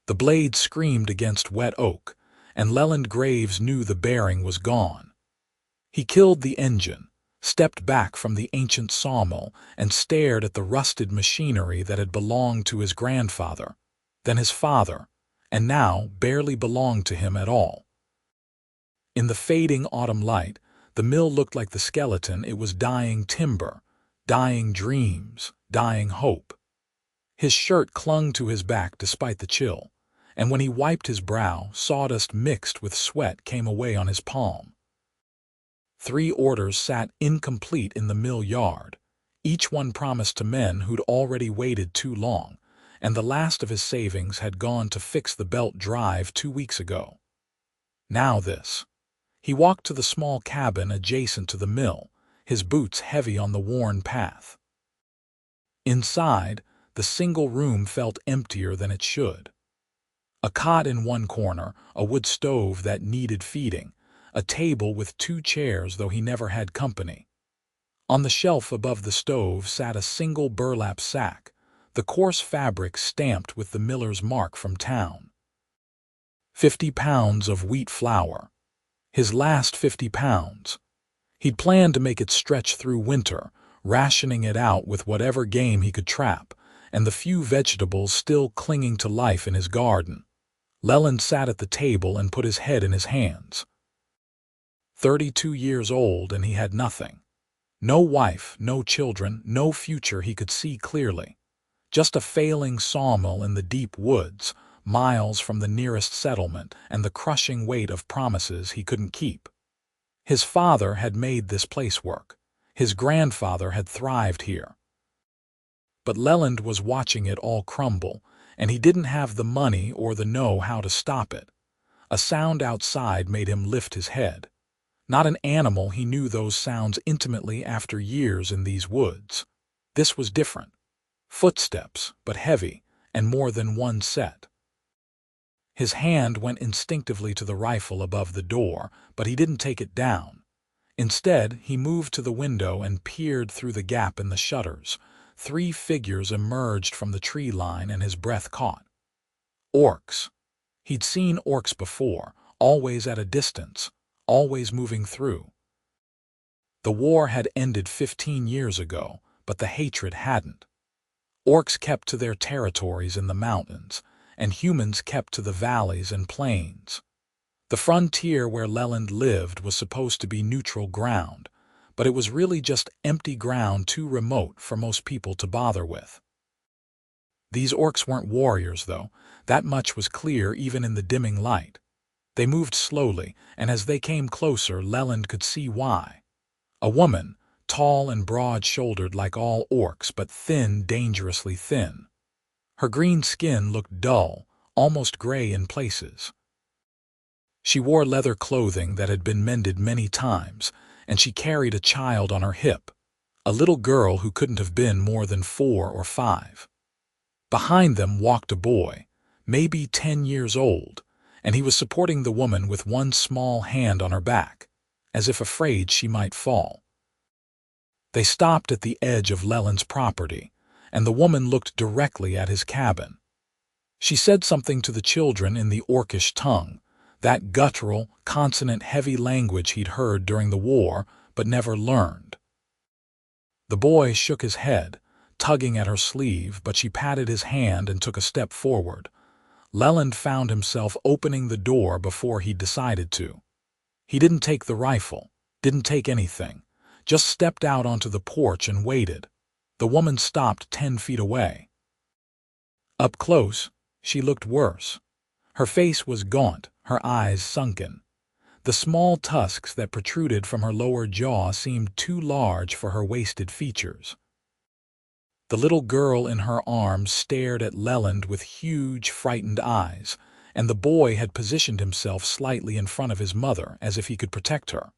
The blade screamed against wet oak, and Leland Graves knew the bearing was gone. He killed the engine, stepped back from the ancient sawmill, and stared at the rusted machinery that had belonged to his grandfather, then his father, and now barely belonged to him at all. In the fading autumn light, the mill looked like the skeleton it was dying timber, dying dreams, dying hope. His shirt clung to his back despite the chill, and when he wiped his brow, sawdust mixed with sweat came away on his palm. 3 orders sat incomplete in the mill yard, each one promised to men who'd already waited too long, and the last of his savings had gone to fix the belt drive 2 weeks ago. Now this. He walked to the small cabin adjacent to the mill, his boots heavy on the worn path. Inside, the single room felt emptier than it should. A cot in one corner, a wood stove that needed feeding, a table with 2 chairs though he never had company. On the shelf above the stove sat a single burlap sack, the coarse fabric stamped with the miller's mark from town. 50 pounds of wheat flour. His last 50 pounds. He'd planned to make it stretch through winter, rationing it out with whatever game he could trap, and the few vegetables still clinging to life in his garden. Leland sat at the table and put his head in his hands. 32 years old, and he had nothing. No wife, no children, no future he could see clearly. Just a failing sawmill in the deep woods, miles from the nearest settlement, and the crushing weight of promises he couldn't keep. His father had made this place work. His grandfather had thrived here. But Leland was watching it all crumble, and he didn't have the money or the know-how to stop it. A sound outside made him lift his head. Not an animal, he knew those sounds intimately after years in these woods. This was different. Footsteps, but heavy, and more than one set. His hand went instinctively to the rifle above the door, but he didn't take it down. Instead, he moved to the window and peered through the gap in the shutters. 3 figures emerged from the tree line, and his breath caught. Orcs. He'd seen orcs before, always at a distance, always moving through. The war had ended 15 years ago, but the hatred hadn't. Orcs kept to their territories in the mountains, and humans kept to the valleys and plains. The frontier where Leland lived was supposed to be neutral ground, but it was really just empty ground too remote for most people to bother with. These orcs weren't warriors, though. That much was clear even in the dimming light. They moved slowly, and as they came closer, Leland could see why. A woman, tall and broad-shouldered like all orcs, but thin, dangerously thin. Her green skin looked dull, almost gray in places. She wore leather clothing that had been mended many times, and she carried a child on her hip, a little girl who couldn't have been more than 4 or 5. Behind them walked a boy, maybe 10 years old, and he was supporting the woman with one small hand on her back, as if afraid she might fall. They stopped at the edge of Leland's property, and the woman looked directly at his cabin. She said something to the children in the orcish tongue, that guttural, consonant-heavy language he'd heard during the war but never learned. The boy shook his head, tugging at her sleeve, but she patted his hand and took a step forward. Leland found himself opening the door before he'd decided to. He didn't take the rifle, didn't take anything, just stepped out onto the porch and waited. The woman stopped 10 feet away. Up close, she looked worse. Her face was gaunt, her eyes sunken. The small tusks that protruded from her lower jaw seemed too large for her wasted features. The little girl in her arms stared at Leland with huge, frightened eyes, and the boy had positioned himself slightly in front of his mother as if he could protect her.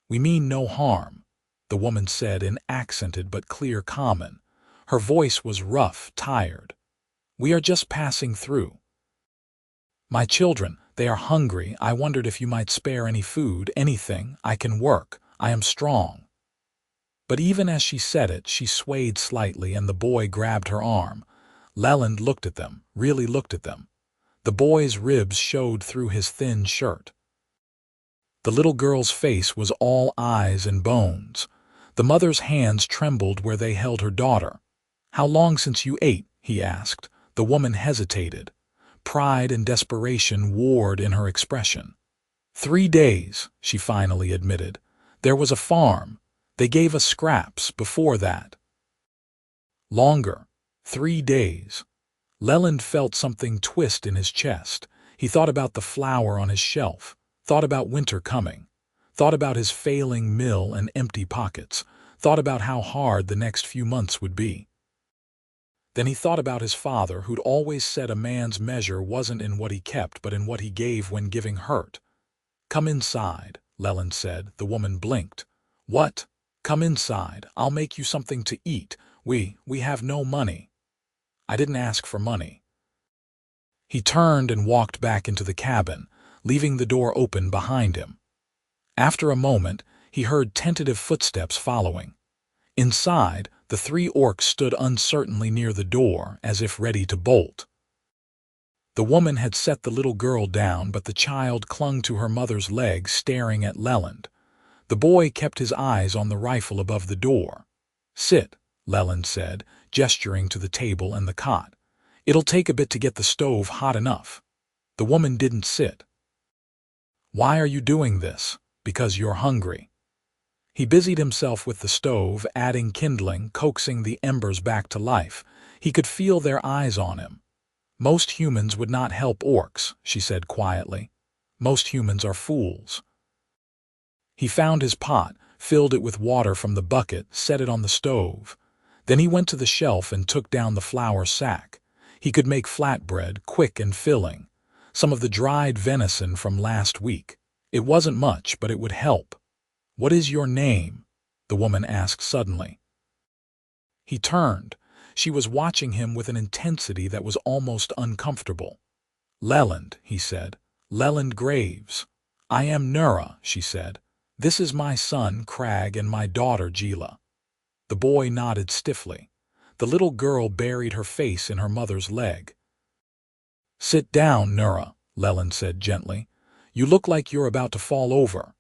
"We mean no harm," the woman said in accented but clear common. Her voice was rough, tired. "We are just passing through. My children, they are hungry. I wondered if you might spare any food, anything. I can work. I am strong." But even as she said it, she swayed slightly and the boy grabbed her arm. Leland looked at them, really looked at them. The boy's ribs showed through his thin shirt. The little girl's face was all eyes and bones. The mother's hands trembled where they held her daughter. "How long since you ate?" he asked. The woman hesitated. Pride and desperation warred in her expression. 3 days, she finally admitted. There was a farm. They gave us scraps before that. Longer. 3 days. Leland felt something twist in his chest. He thought about the flour on his shelf, thought about winter coming, thought about his failing mill and empty pockets, thought about how hard the next few months would be. Then he thought about his father, who'd always said a man's measure wasn't in what he kept but in what he gave when giving hurt. "Come inside," Leland said. The woman blinked. "What? Come inside. I'll make you something to eat. We have no money." "I didn't ask for money." He turned and walked back into the cabin, leaving the door open behind him. After a moment, he heard tentative footsteps following. Inside, the 3 orcs stood uncertainly near the door, as if ready to bolt. The woman had set the little girl down, but the child clung to her mother's leg, staring at Leland. The boy kept his eyes on the rifle above the door. "Sit," Leland said, gesturing to the table and the cot. "It'll take a bit to get the stove hot enough." The woman didn't sit. "Why are you doing this?" "Because you're hungry." He busied himself with the stove, adding kindling, coaxing the embers back to life. He could feel their eyes on him. "Most humans would not help orcs," she said quietly. "Most humans are fools." He found his pot, filled it with water from the bucket, set it on the stove. Then he went to the shelf and took down the flour sack. He could make flatbread, quick and filling. Some of the dried venison from last week. It wasn't much, but it would help. "What is your name?" the woman asked suddenly. He turned. She was watching him with an intensity that was almost uncomfortable. "Leland," he said. "Leland Graves." "I am Nura," she said. "This is my son, Crag, and my daughter, Gila." The boy nodded stiffly. The little girl buried her face in her mother's leg. "Sit down, Nura," Leland said gently. "You look like you're about to fall over."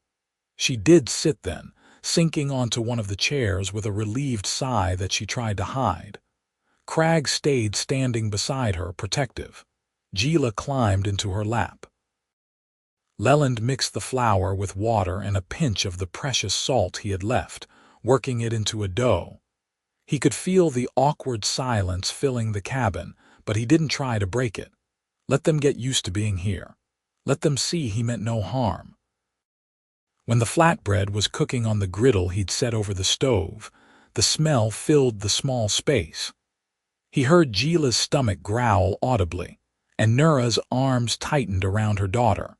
She did sit then, sinking onto one of the chairs with a relieved sigh that she tried to hide. Crag stayed standing beside her, protective. Gila climbed into her lap. Leland mixed the flour with water and a pinch of the precious salt he had left, working it into a dough. He could feel the awkward silence filling the cabin, but he didn't try to break it. Let them get used to being here. Let them see he meant no harm. When the flatbread was cooking on the griddle he'd set over the stove, the smell filled the small space. He heard Gila's stomach growl audibly, and Nura's arms tightened around her daughter.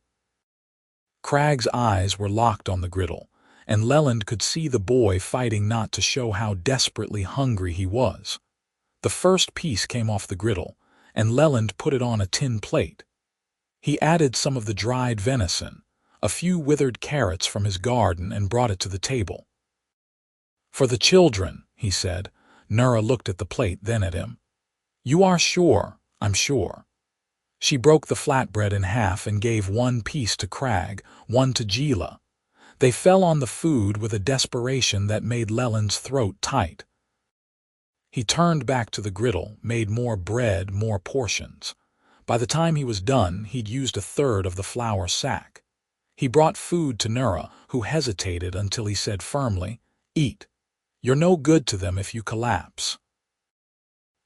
Crag's eyes were locked on the griddle, and Leland could see the boy fighting not to show how desperately hungry he was. The first piece came off the griddle, and Leland put it on a tin plate. He added some of the dried venison, a few withered carrots from his garden, and brought it to the table. "For the children," he said. Nura looked at the plate, then at him. "You are sure?" "I'm sure." She broke the flatbread in half and gave one piece to Crag, one to Gila. They fell on the food with a desperation that made Leland's throat tight. He turned back to the griddle, made more bread, more portions. By the time he was done, he'd used a third of the flour sack. He brought food to Nura, who hesitated until he said firmly, "Eat. You're no good to them if you collapse."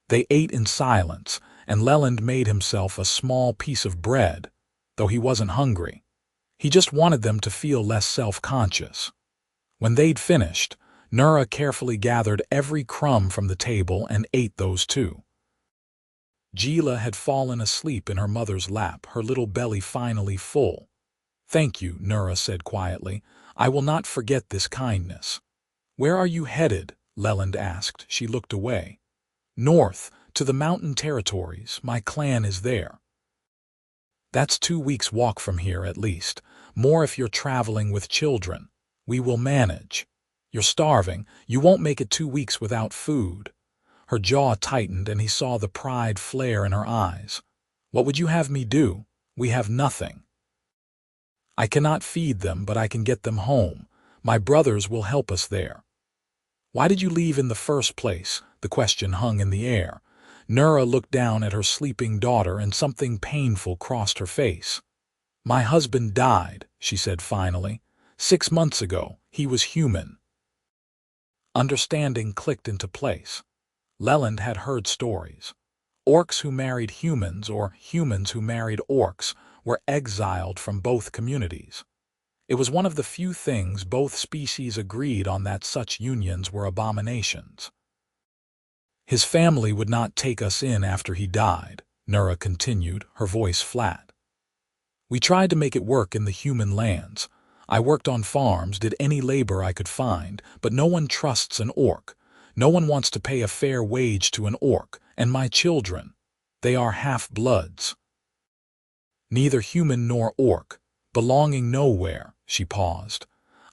They ate in silence, and Leland made himself a small piece of bread, though he wasn't hungry. He just wanted them to feel less self-conscious. When they'd finished, Nura carefully gathered every crumb from the table and ate those too. Gila had fallen asleep in her mother's lap, her little belly finally full. "Thank you," Nura said quietly. "I will not forget this kindness." "Where are you headed?" Leland asked. She looked away. "North, to the mountain territories. My clan is there." "That's 2 weeks' walk from here, at least. More if you're traveling with children. We will manage. You're starving. You won't make it 2 weeks without food." Her jaw tightened, and he saw the pride flare in her eyes. What would you have me do? We have nothing. I cannot feed them, but I can get them home. My brothers will help us there. Why did you leave in the first place? The question hung in the air. Nura looked down at her sleeping daughter and something painful crossed her face. My husband died, she said finally. 6 months ago, he was human. Understanding clicked into place. Leland had heard stories. Orcs who married humans or humans who married orcs were exiled from both communities. It was one of the few things both species agreed on, that such unions were abominations. His family would not take us in after he died, Nura continued, her voice flat. We tried to make it work in the human lands. I worked on farms, did any labor I could find, but no one trusts an orc. No one wants to pay a fair wage to an orc, and my children, they are half-bloods. Neither human nor orc, belonging nowhere, she paused.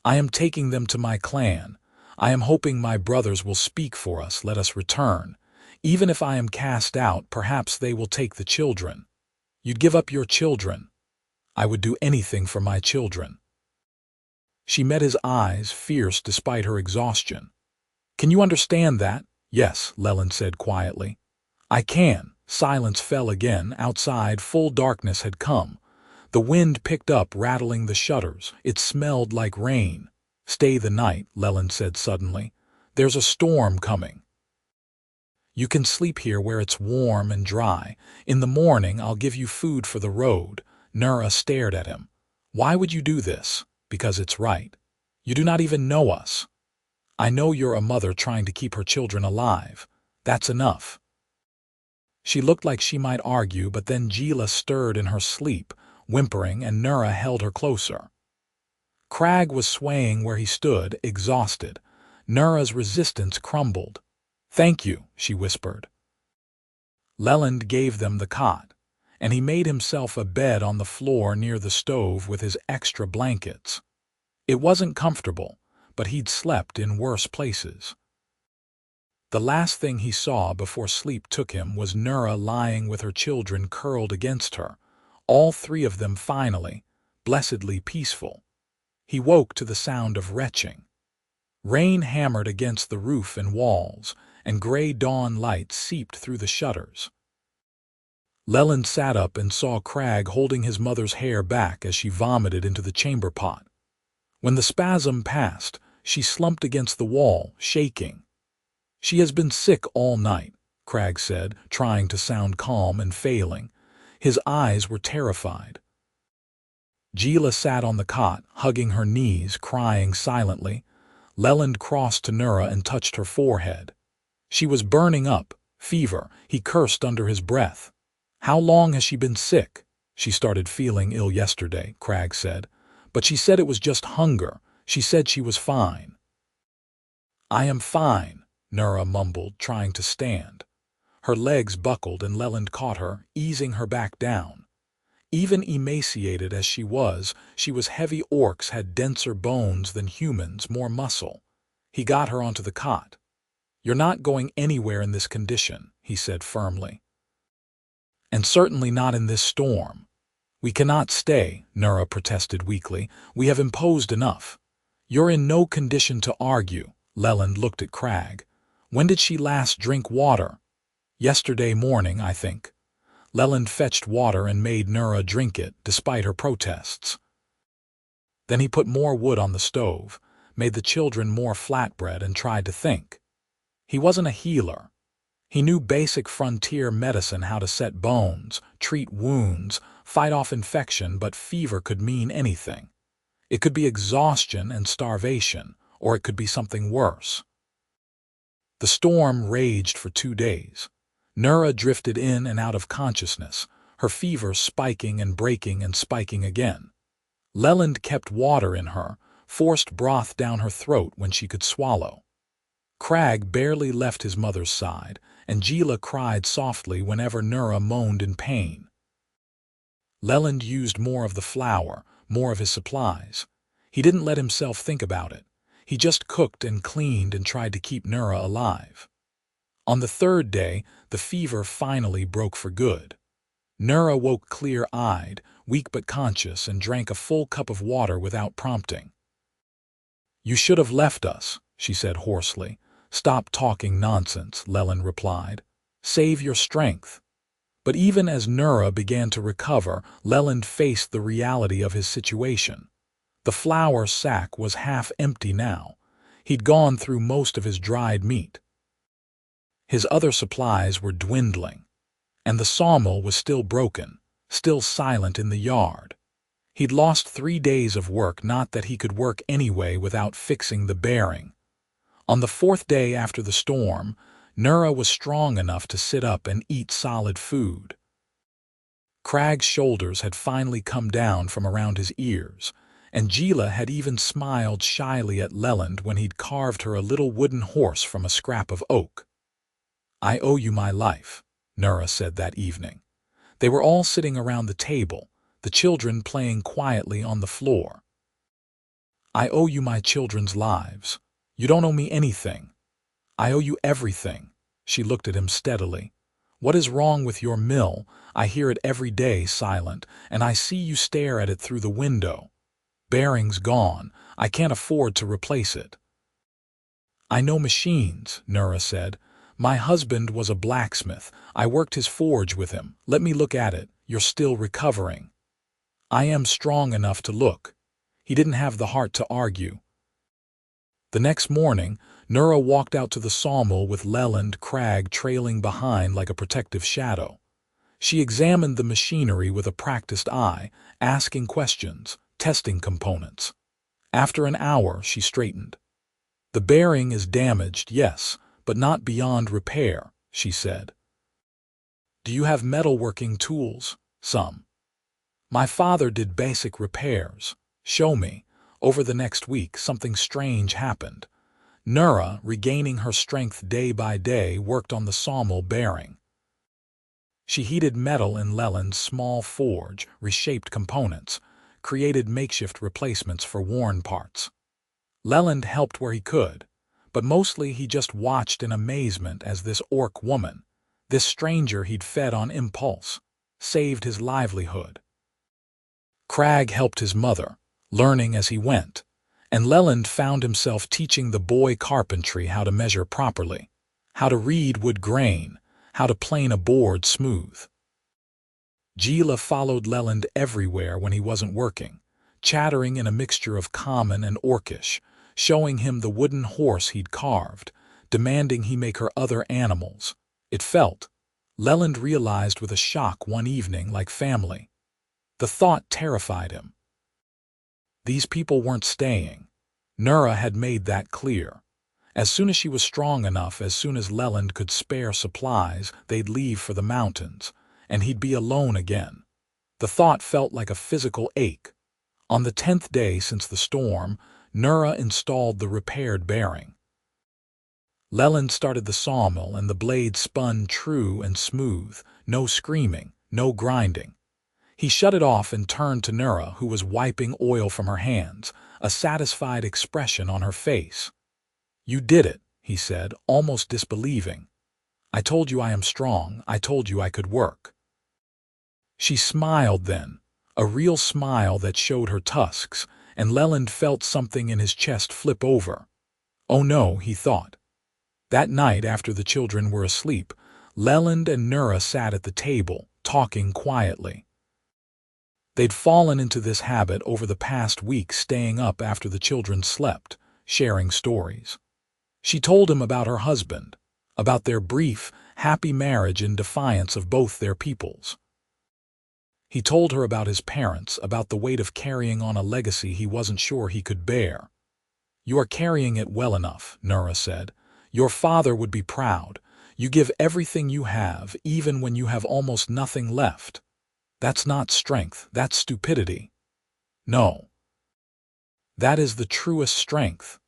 I am taking them to my clan. I am hoping my brothers will speak for us, let us return. Even if I am cast out, perhaps they will take the children. You'd give up your children. I would do anything for my children. She met his eyes, fierce despite her exhaustion. Can you understand that? Yes, Leland said quietly. I can. Silence fell again. Outside, full darkness had come. The wind picked up, rattling the shutters. It smelled like rain. Stay the night, Leland said suddenly. There's a storm coming. You can sleep here where it's warm and dry. In the morning, I'll give you food for the road. Nura stared at him. Why would you do this? Because it's right. You do not even know us. I know you're a mother trying to keep her children alive. That's enough. She looked like she might argue, but then Jila stirred in her sleep, whimpering, and Nura held her closer. Crag was swaying where he stood, exhausted. Nura's resistance crumbled. Thank you, she whispered. Leland gave them the cot, and he made himself a bed on the floor near the stove with his extra blankets. It wasn't comfortable, but he'd slept in worse places. The last thing he saw before sleep took him was Nura lying with her children curled against her, all 3 of them finally, blessedly peaceful. He woke to the sound of retching. Rain hammered against the roof and walls, and gray dawn light seeped through the shutters. Leland sat up and saw Crag holding his mother's hair back as she vomited into the chamber pot. When the spasm passed, she slumped against the wall, shaking. She has been sick all night, Crag said, trying to sound calm and failing. His eyes were terrified. Jila sat on the cot, hugging her knees, crying silently. Leland crossed to Nura and touched her forehead. She was burning up, fever. He cursed under his breath. How long has she been sick? She started feeling ill yesterday, Crag said. But she said it was just hunger. She said she was fine. I am fine, Nura mumbled, trying to stand. Her legs buckled and Leland caught her, easing her back down. Even emaciated as she was heavy. Orcs had denser bones than humans, more muscle. He got her onto the cot. You're not going anywhere in this condition, he said firmly. And certainly not in this storm. We cannot stay, Nura protested weakly. We have imposed enough. You're in no condition to argue. Leland looked at Crag. When did she last drink water? Yesterday morning, I think. Leland fetched water and made Nura drink it, despite her protests. Then he put more wood on the stove, made the children more flatbread, and tried to think. He wasn't a healer. He knew basic frontier medicine, how to set bones, treat wounds, fight off infection, but fever could mean anything. It could be exhaustion and starvation, or it could be something worse. The storm raged for 2 days. Nura drifted in and out of consciousness, her fever spiking and breaking and spiking again. Leland kept water in her, forced broth down her throat when she could swallow. Crag barely left his mother's side, and Jila cried softly whenever Nura moaned in pain. Leland used more of the flour, more of his supplies. He didn't let himself think about it. He just cooked and cleaned and tried to keep Nura alive. On the 3rd day, the fever finally broke for good. Nura woke clear-eyed, weak but conscious, and drank a full cup of water without prompting. "You should have left us," she said hoarsely. "Stop talking nonsense," Leland replied. "Save your strength." But even as Nura began to recover, Leland faced the reality of his situation. The flour sack was half empty now. He'd gone through most of his dried meat. His other supplies were dwindling, and the sawmill was still broken, still silent in the yard. He'd lost 3 days of work, not that he could work anyway without fixing the bearing. On the 4th day after the storm, Nura was strong enough to sit up and eat solid food. Crag's shoulders had finally come down from around his ears, and Gila had even smiled shyly at Leland when he'd carved her a little wooden horse from a scrap of oak. "I owe you my life," Nura said that evening. They were all sitting around the table, the children playing quietly on the floor. "I owe you my children's lives. You don't owe me anything. I owe you everything." She looked at him steadily. "What is wrong with your mill? I hear it every day, silent, and I see you stare at it through the window. Bearing's gone. I can't afford to replace it." "I know machines," Nura said. "My husband was a blacksmith. I worked his forge with him. Let me look at it. You're still recovering." "I am strong enough to look." He didn't have the heart to argue. The next morning, Nura walked out to the sawmill with Leland Crag trailing behind like a protective shadow. She examined the machinery with a practiced eye, asking questions, testing components. After an hour, she straightened. "The bearing is damaged, yes, but not beyond repair," she said. "Do you have metalworking tools?" "Some." "My father did basic repairs." "Show me." Over the next week, something strange happened. Nura, regaining her strength day by day, worked on the sawmill bearing. She heated metal in Leland's small forge, reshaped components, created makeshift replacements for worn parts. Leland helped where he could, but mostly he just watched in amazement as this orc woman, this stranger he'd fed on impulse, saved his livelihood. Crag helped his mother, learning as he went, and Leland found himself teaching the boy carpentry how to measure properly, how to read wood grain, how to plane a board smooth. Gila followed Leland everywhere when he wasn't working, chattering in a mixture of common and orcish, showing him the wooden horse he'd carved, demanding he make her other animals. It felt, Leland realized with a shock one evening, like family. The thought terrified him. These people weren't staying. Nura had made that clear. As soon as she was strong enough, as soon as Leland could spare supplies, they'd leave for the mountains, and he'd be alone again. The thought felt like a physical ache. On the 10th day since the storm, Nura installed the repaired bearing. Leland started the sawmill, and the blade spun true and smooth, no screaming, no grinding. He shut it off and turned to Nura, who was wiping oil from her hands, a satisfied expression on her face. "You did it," he said, almost disbelieving. "I told you I am strong. I told you I could work." She smiled then, a real smile that showed her tusks, and Leland felt something in his chest flip over. Oh no, he thought. That night, after the children were asleep, Leland and Nura sat at the table, talking quietly. They'd fallen into this habit over the past week, staying up after the children slept, sharing stories. She told him about her husband, about their brief, happy marriage in defiance of both their peoples. He told her about his parents, about the weight of carrying on a legacy he wasn't sure he could bear. "You are carrying it well enough," Nura said. "Your father would be proud. You give everything you have, even when you have almost nothing left. That's not strength, that's stupidity." "No. That is the truest strength."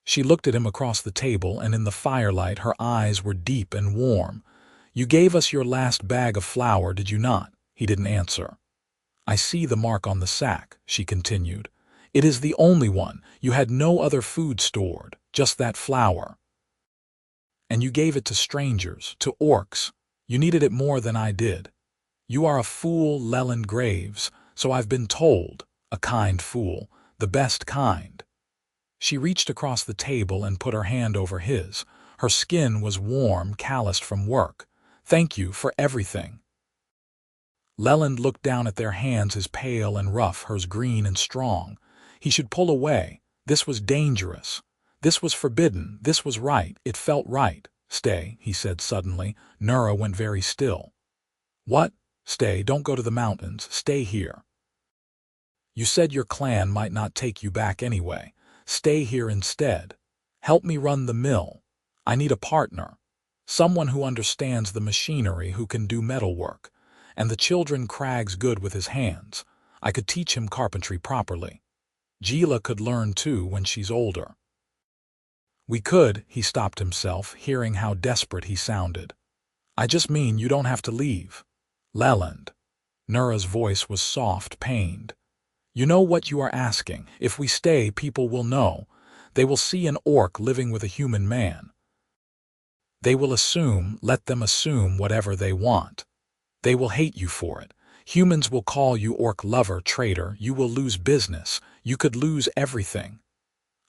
She looked at him across the table, and in the firelight her eyes were deep and warm. "You gave us your last bag of flour, did you not?" He didn't answer. "I see the mark on the sack," she continued. "It is the only one. You had no other food stored, just that flour. And you gave it to strangers, to orcs. You needed it more than I did. You are a fool, Leland Graves, so I've been told. A kind fool, the best kind. She reached across the table and put her hand over his. Her skin was warm, calloused from work. Thank you for everything. Leland looked down at their hands, his pale and rough, hers green and strong. He should pull away. This was dangerous. This was forbidden. This was right. It felt right. Stay, he said suddenly. Nura went very still. What? Stay, don't go to the mountains. Stay here. You said your clan might not take you back anyway. Stay here instead. Help me run the mill. I need a partner. Someone who understands the machinery, who can do metalwork. And the children Crag's good with his hands. I could teach him carpentry properly. Gila could learn too when she's older. We could, he stopped himself, hearing how desperate he sounded. I just mean you don't have to leave. Leland. Nura's voice was soft, pained. You know what you are asking. If we stay, people will know. They will see an orc living with a human man. They will assume, let them assume whatever they want. They will hate you for it. Humans will call you orc lover, traitor. You will lose business. You could lose everything.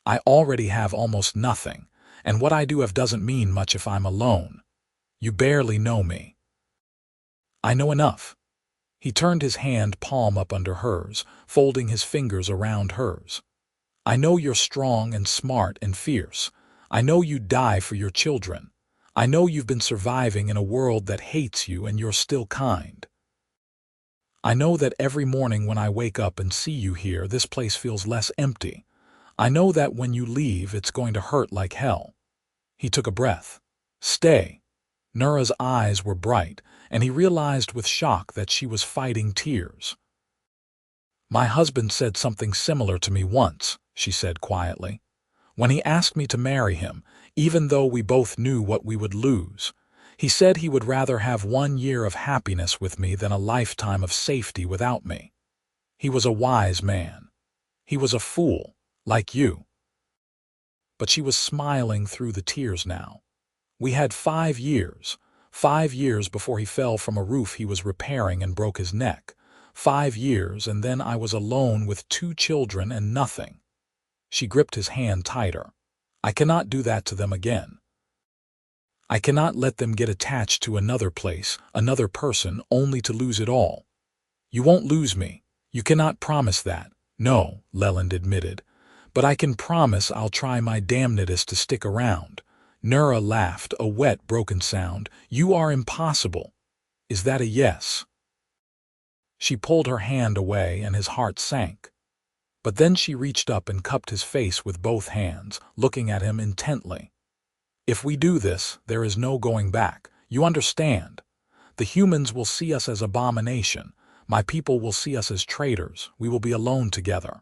I already have almost nothing, and what I do have doesn't mean much if I'm alone. You barely know me. I know enough. He turned his hand palm up under hers, folding his fingers around hers. I know you're strong and smart and fierce. I know you'd die for your children. I know you've been surviving in a world that hates you and you're still kind. I know that every morning when I wake up and see you here, this place feels less empty. I know that when you leave, it's going to hurt like hell. He took a breath. Stay. Nura's eyes were bright, and he realized with shock that she was fighting tears. My husband said something similar to me once, she said quietly. When he asked me to marry him, even though we both knew what we would lose, he said he would rather have 1 year of happiness with me than a lifetime of safety without me. He was a wise man. He was a fool, like you. But she was smiling through the tears now. We had 5 years. 5 years before he fell from a roof he was repairing and broke his neck. 5 years, and then I was alone with 2 children and nothing. She gripped his hand tighter. I cannot do that to them again. I cannot let them get attached to another place, another person, only to lose it all. You won't lose me. You cannot promise that. No, Leland admitted. But I can promise I'll try my damnedest to stick around. Nura laughed, a wet, broken sound. You are impossible. Is that a yes? She pulled her hand away and his heart sank. But then she reached up and cupped his face with both hands, looking at him intently. If we do this, there is no going back. You understand? The humans will see us as abomination. My people will see us as traitors. We will be alone together.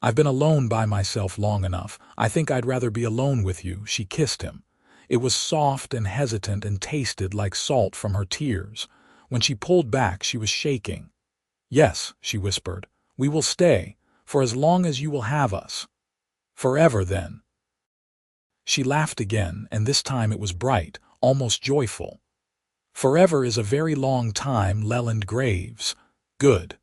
I've been alone by myself long enough. I think I'd rather be alone with you. She kissed him. It was soft and hesitant and tasted like salt from her tears. When she pulled back, she was shaking. Yes, she whispered. We will stay, for as long as you will have us. Forever, then. She laughed again, and this time it was bright, almost joyful. Forever is a very long time, Leland Graves. Good.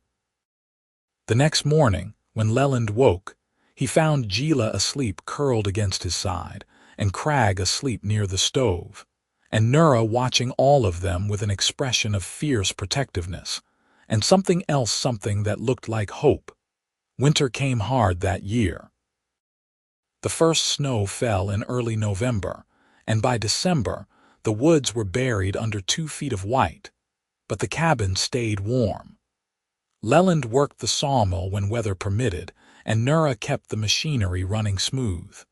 The next morning, when Leland woke, he found Gila asleep curled against his side, and Crag asleep near the stove, and Nura watching all of them with an expression of fierce protectiveness, and something else, something that looked like hope. Winter came hard that year. The first snow fell in early November, and by December, the woods were buried under 2 feet of white, but the cabin stayed warm. Leland worked the sawmill when weather permitted, and Nura kept the machinery running smooth.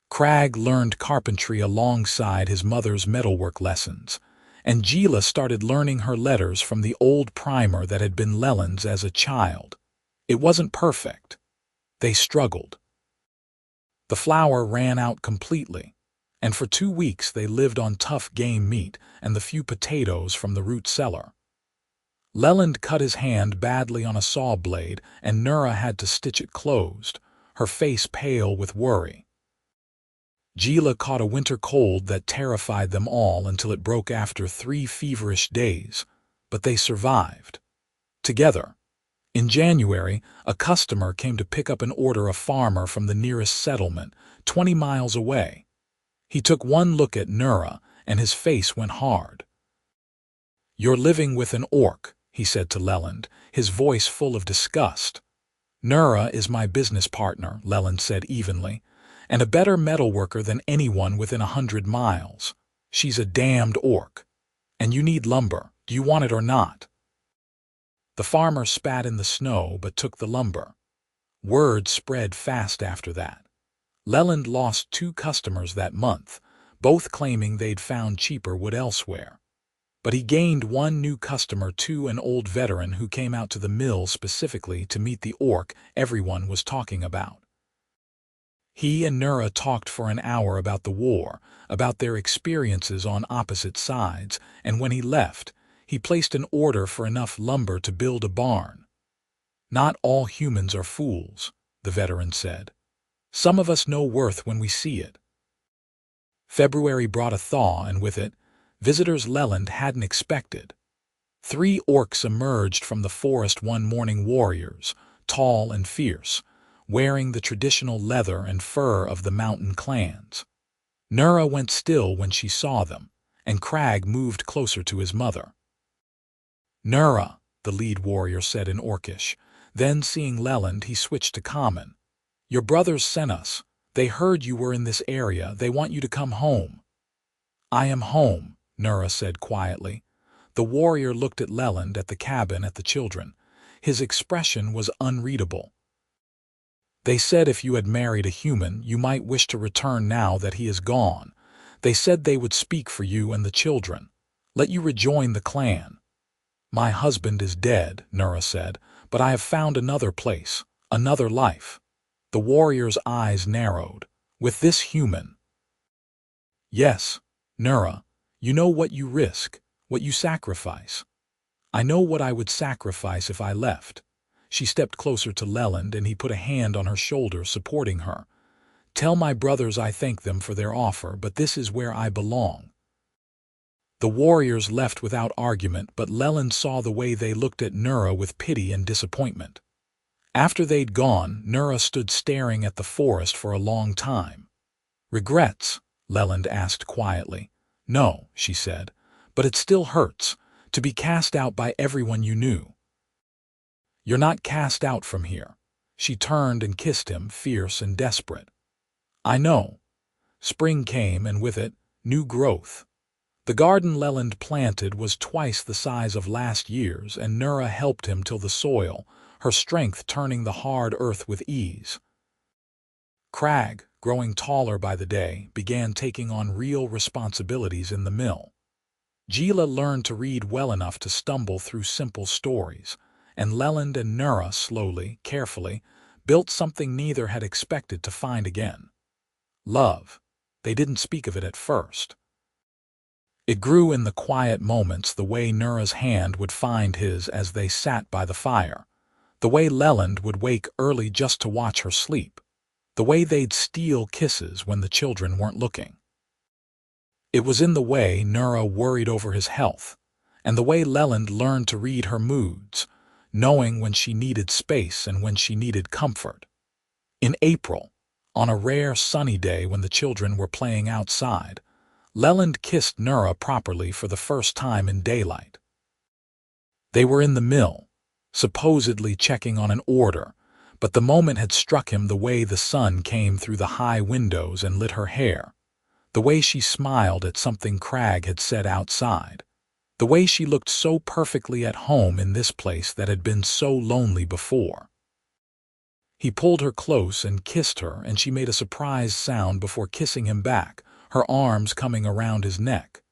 Crag learned carpentry alongside his mother's metalwork lessons, and Gila started learning her letters from the old primer that had been Leland's as a child. It wasn't perfect. They struggled. The flour ran out completely, and for 2 weeks they lived on tough game meat and the few potatoes from the root cellar. Leland cut his hand badly on a saw blade, and Nura had to stitch it closed, her face pale with worry. Gila caught a winter cold that terrified them all until it broke after 3 feverish days. but they survived. Together. In January, a customer came to pick up an order a farmer from the nearest settlement, 20 miles away. He took one look at Nura, and his face went hard. "You're living with an orc," he said to Leland, his voice full of disgust. "Nura is my business partner," Leland said evenly, "and a better metalworker than anyone within 100 miles. She's a damned orc. And you need lumber. Do you want it or not?" The farmer spat in the snow but took the lumber. Word spread fast after that. Leland lost 2 customers that month, both claiming they'd found cheaper wood elsewhere. But he gained 1 new customer too, an old veteran who came out to the mill specifically to meet the orc everyone was talking about. He and Nura talked for an hour about the war, about their experiences on opposite sides, and when he left, he placed an order for enough lumber to build a barn. "Not all humans are fools," the veteran said. "Some of us know worth when we see it." February brought a thaw, and with it, visitors Leland hadn't expected. 3 orcs emerged from the forest one morning, warriors, tall and fierce, wearing the traditional leather and fur of the mountain clans. Nura went still when she saw them, and Crag moved closer to his mother. "Nura," the lead warrior said in Orcish. Then, seeing Leland, he switched to Common. "Your brothers sent us. They heard you were in this area. They want you to come home." "I am home," Nura said quietly. The warrior looked at Leland, at the cabin, at the children. His expression was unreadable. "They said if you had married a human, you might wish to return now that he is gone. They said they would speak for you and the children. Let you rejoin the clan." "My husband is dead," Nura said, "but I have found another place, another life." The warrior's eyes narrowed. "With this human?" "Yes, Nura. You know what you risk, what you sacrifice." "I know what I would sacrifice if I left." She stepped closer to Leland, and he put a hand on her shoulder, supporting her. "Tell my brothers I thank them for their offer, but this is where I belong." The warriors left without argument, but Leland saw the way they looked at Nura with pity and disappointment. After they'd gone, Nura stood staring at the forest for a long time. "Regrets?" Leland asked quietly. "No," she said, "but it still hurts, to be cast out by everyone you knew." "You're not cast out from here." She turned and kissed him, fierce and desperate. "I know." Spring came, and with it, new growth. The garden Leland planted was twice the size of last year's, and Nura helped him till the soil, her strength turning the hard earth with ease. Crag, growing taller by the day, began taking on real responsibilities in the mill. Gila learned to read well enough to stumble through simple stories, and Leland and Nura slowly, carefully, built something neither had expected to find again. Love. They didn't speak of it at first. It grew in the quiet moments, the way Nura's hand would find his as they sat by the fire, the way Leland would wake early just to watch her sleep, the way they'd steal kisses when the children weren't looking. It was in the way Nura worried over his health, and the way Leland learned to read her moods, knowing when she needed space and when she needed comfort. In April, on a rare sunny day when the children were playing outside, Leland kissed Nura properly for the first time in daylight. They were in the mill, supposedly checking on an order, but the moment had struck him, the way the sun came through the high windows and lit her hair, the way she smiled at something Crag had said outside, the way she looked so perfectly at home in this place that had been so lonely before. He pulled her close and kissed her, and she made a surprised sound before kissing him back, her arms coming around his neck.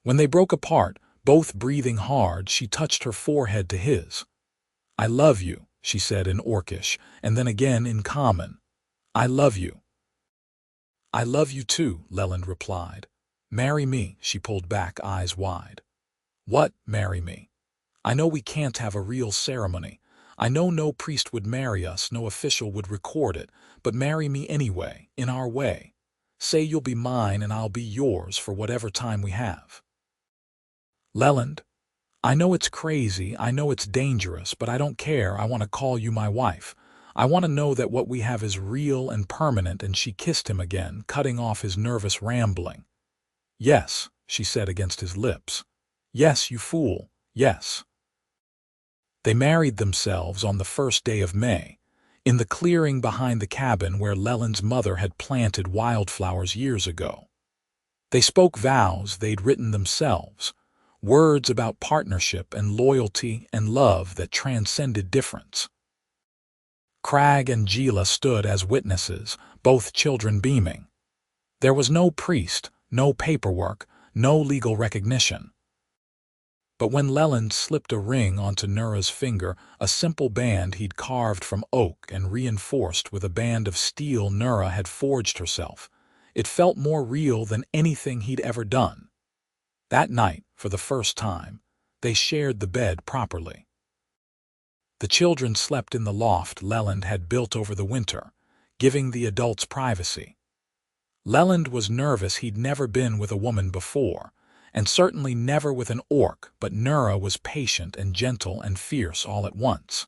When they broke apart, both breathing hard, she touched her forehead to his. "I love you," she said in Orcish, and then again in Common. "I love you." "I love you too," Leland replied. "Marry me," she pulled back, eyes wide. "What, marry me? I know we can't have a real ceremony. I know no priest would marry us, no official would record it, but marry me anyway, in our way. Say you'll be mine and I'll be yours for whatever time we have." "Leland, I know it's crazy, I know it's dangerous, but I don't care. I want to call you my wife. I want to know that what we have is real and permanent." And she kissed him again, cutting off his nervous rambling. "Yes," she said against his lips. "Yes, you fool, yes." They married themselves on the first day of May, in the clearing behind the cabin where Leland's mother had planted wildflowers years ago. They spoke vows they'd written themselves, words about partnership and loyalty and love that transcended difference. Crag and Gila stood as witnesses, both children beaming. There was no priest, no paperwork, no legal recognition. But when Leland slipped a ring onto Nura's finger, a simple band he'd carved from oak and reinforced with a band of steel Nura had forged herself, it felt more real than anything he'd ever done. That night, for the first time, they shared the bed properly. The children slept in the loft Leland had built over the winter, giving the adults privacy. Leland was nervous. He'd never been with a woman before, and certainly never with an orc, but Nura was patient and gentle and fierce all at once.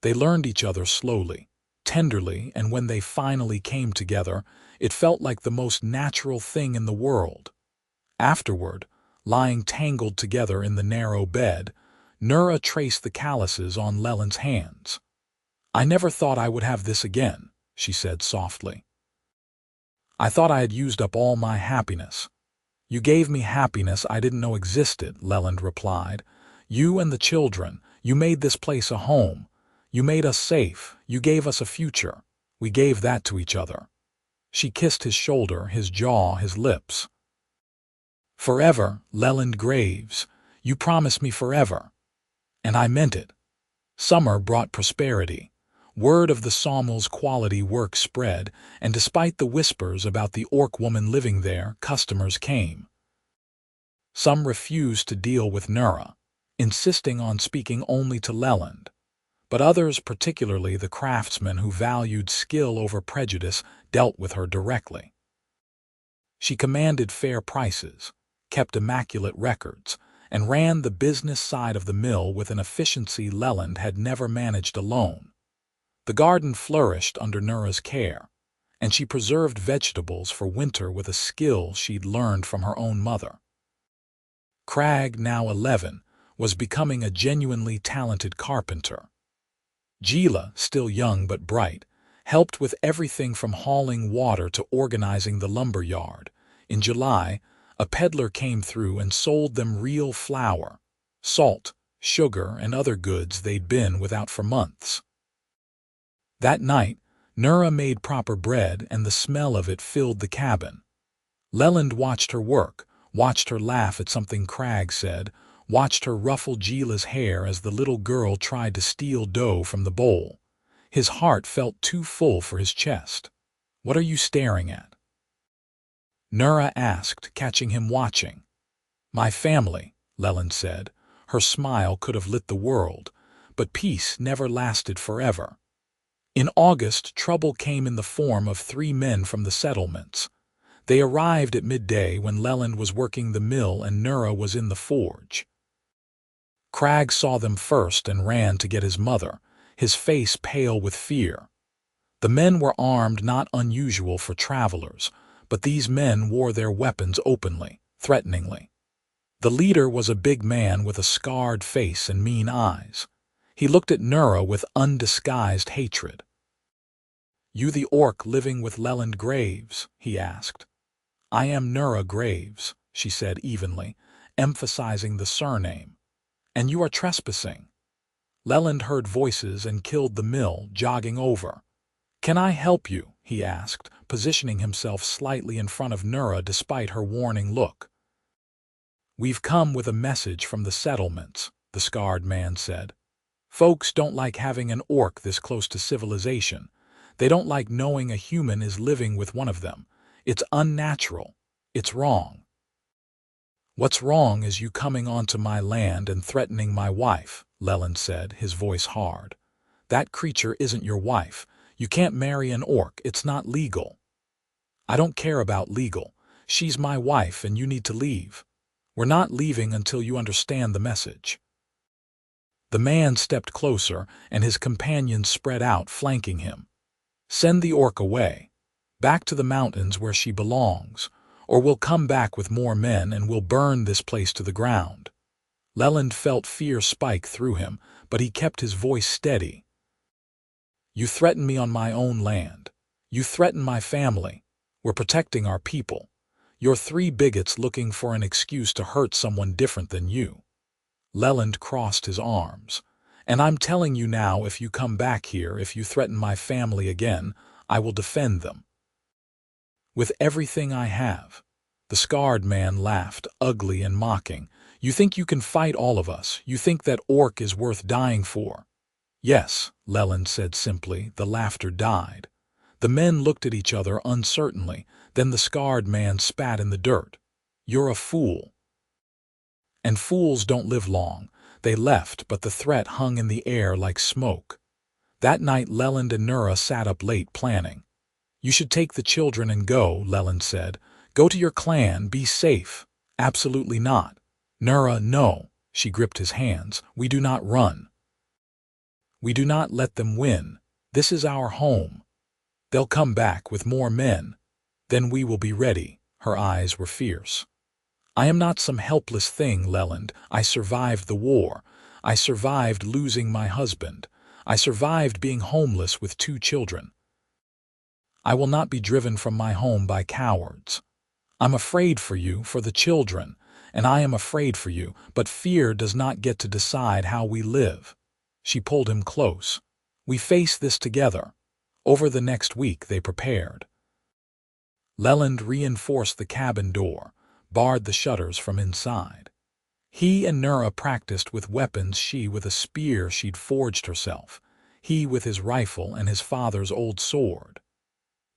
They learned each other slowly, tenderly, and when they finally came together, it felt like the most natural thing in the world. Afterward, lying tangled together in the narrow bed, Nura traced the calluses on Leland's hands. "I never thought I would have this again," she said softly. "I thought I had used up all my happiness." "You gave me happiness I didn't know existed," Leland replied. "You and the children, you made this place a home. You made us safe, you gave us a future. We gave that to each other." She kissed his shoulder, his jaw, his lips. "Forever, Leland Graves, you promised me forever." And I meant it. Summer brought prosperity. Word of the Sawmill's quality work spread, and despite the whispers about the orc woman living there, customers came. Some refused to deal with Nura, insisting on speaking only to Leland. But others, particularly the craftsmen who valued skill over prejudice, dealt with her directly. She commanded fair prices, kept immaculate records, and ran the business side of the mill with an efficiency Leland had never managed alone. The garden flourished under Nura's care, and she preserved vegetables for winter with a skill she'd learned from her own mother. Crag, now 11, was becoming a genuinely talented carpenter. Gila, still young but bright, helped with everything from hauling water to organizing the lumber yard. In July, a peddler came through and sold them real flour, salt, sugar, and other goods they'd been without for months. That night, Nura made proper bread, and the smell of it filled the cabin. Leland watched her work, watched her laugh at something Crag said, watched her ruffle Gila's hair as the little girl tried to steal dough from the bowl. His heart felt too full for his chest. "What are you staring at?" Nura asked, catching him watching. "My family," Leland said. Her smile could have lit the world, but peace never lasted forever. In August, trouble came in the form of 3 men from the settlements. They arrived at midday when Leland was working the mill and Nura was in the forge. Crag saw them first and ran to get his mother, his face pale with fear. The men were armed, not unusual for travelers, but these men wore their weapons openly, threateningly. The leader was a big man with a scarred face and mean eyes. He looked at Nura with undisguised hatred. "You the orc living with Leland Graves?" he asked. "I am Nura Graves," she said evenly, emphasizing the surname. "And you are trespassing." Leland heard voices and killed the mill, jogging over. "Can I help you?" he asked, positioning himself slightly in front of Nura despite her warning look. "We've come with a message from the settlements," the scarred man said. "Folks don't like having an orc this close to civilization. They don't like knowing a human is living with one of them. It's unnatural. It's wrong." "What's wrong is you coming onto my land and threatening my wife," Leland said, his voice hard. "That creature isn't your wife. You can't marry an orc. It's not legal." "I don't care about legal. She's my wife and you need to leave." We're not leaving until you understand the message." The man stepped closer, and his companions spread out, flanking him. "Send the orc away, back to the mountains where she belongs, or we'll come back with more men and we'll burn this place to the ground." Leland felt fear spike through him, but he kept his voice steady. "You threaten me on my own land. You threaten my family. We're protecting our people. You're three bigots looking for an excuse to hurt someone different than you." Leland crossed his arms. "And I'm telling you now, if you come back here, if you threaten my family again, I will defend them with everything I have." The scarred man laughed, ugly and mocking. "You think you can fight all of us? You think that orc is worth dying for?" "Yes," Leland said simply. The laughter died. The men looked at each other uncertainly. Then the scarred man spat in the dirt. "You're a fool." And fools don't live long. They left, but the threat hung in the air like smoke. That night Leland and Nura sat up late planning. "You should take the children and go," Leland said. "Go to your clan, be safe." "Absolutely not." "Nura, no." She gripped his hands. "We do not run. We do not let them win. This is our home. They'll come back with more men. Then we will be ready." Her eyes were fierce. "I am not some helpless thing, Leland. I survived the war. I survived losing my husband. I survived being homeless with 2 children. I will not be driven from my home by cowards. I'm afraid for you, for the children, and I am afraid for you, but fear does not get to decide how we live." She pulled him close. "We face this together." Over the next week they prepared. Leland reinforced the cabin door, barred the shutters from inside. He and Nura practiced with weapons, she with a spear she'd forged herself, he with his rifle and his father's old sword.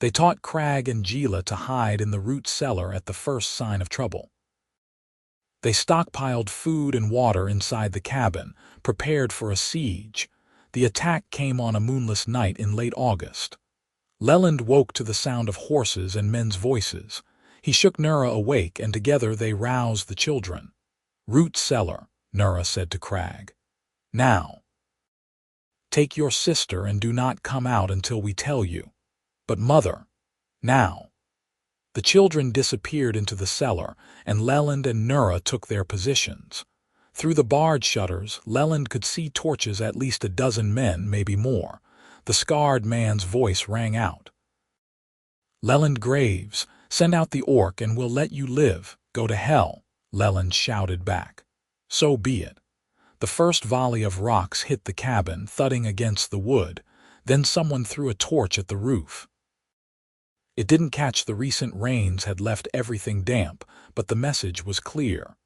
They taught Crag and Gila to hide in the root cellar at the first sign of trouble. They stockpiled food and water inside the cabin, prepared for a siege. The attack came on a moonless night in late August. Leland woke to the sound of horses and men's voices. He shook Nura awake, and together they roused the children. "Root cellar," Nura said to Crag. "Now. Take your sister and do not come out until we tell you." "But mother." "Now." The children disappeared into the cellar, and Leland and Nura took their positions. Through the barred shutters, Leland could see torches, at least a dozen men, maybe more. The scarred man's voice rang out. "Leland Graves, send out the orc and we'll let you live. Go to hell," Leland shouted back. "So be it." The first volley of rocks hit the cabin, thudding against the wood. Then someone threw a torch at the roof. It didn't catch. The recent rains had left everything damp, but the message was clear.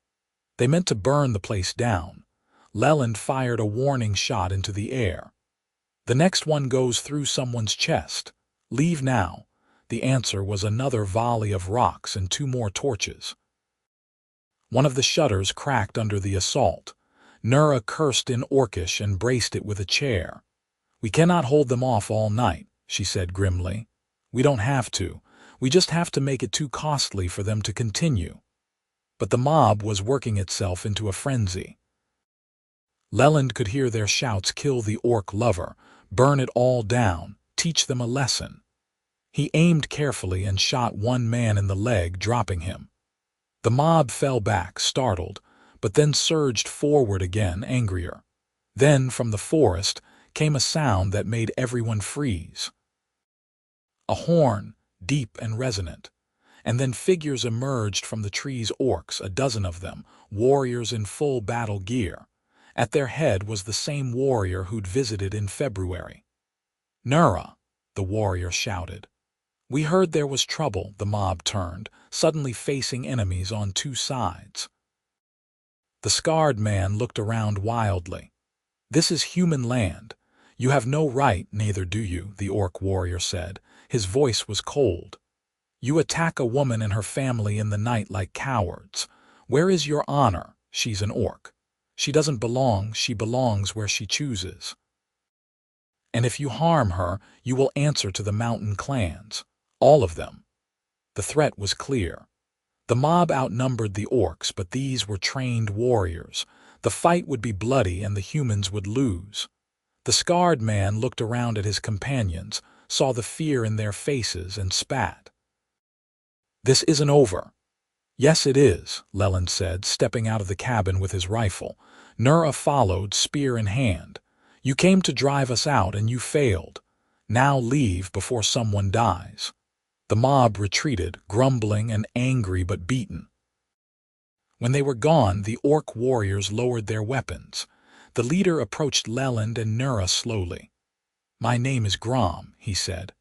They meant to burn the place down. Leland fired a warning shot into the air. "The next one goes through someone's chest. Leave now." The answer was another volley of rocks and 2 more torches. One of the shutters cracked under the assault. Nura cursed in Orcish and braced it with a chair. "We cannot hold them off all night," she said grimly. "We don't have to. We just have to make it too costly for them to continue." But the mob was working itself into a frenzy. Leland could hear their shouts: "Kill the orc lover, burn it all down, teach them a lesson." He aimed carefully and shot one man in the leg, dropping him. The mob fell back, startled, but then surged forward again, angrier. Then, from the forest, came a sound that made everyone freeze. A horn, deep and resonant. And then figures emerged from the trees, orcs, a dozen of them, warriors in full battle gear. At their head was the same warrior who'd visited in February. "Nura," the warrior shouted. "We heard there was trouble." The mob turned, suddenly facing enemies on 2 sides. The scarred man looked around wildly. "This is human land. You have no right." "Neither do you," the orc warrior said. His voice was cold. "You attack a woman and her family in the night like cowards. Where is your honor? She's an orc. She doesn't belong. She belongs where she chooses. And if you harm her, you will answer to the mountain clans. All of them." The threat was clear. The mob outnumbered the orcs, but these were trained warriors. The fight would be bloody and the humans would lose. The scarred man looked around at his companions, saw the fear in their faces, and spat. "This isn't over." "Yes, it is," Leland said, stepping out of the cabin with his rifle. Nura followed, spear in hand. "You came to drive us out and you failed. Now leave before someone dies." The mob retreated, grumbling and angry but beaten. When they were gone, the orc warriors lowered their weapons. The leader approached Leland and Nura slowly. "My name is Grom," he said.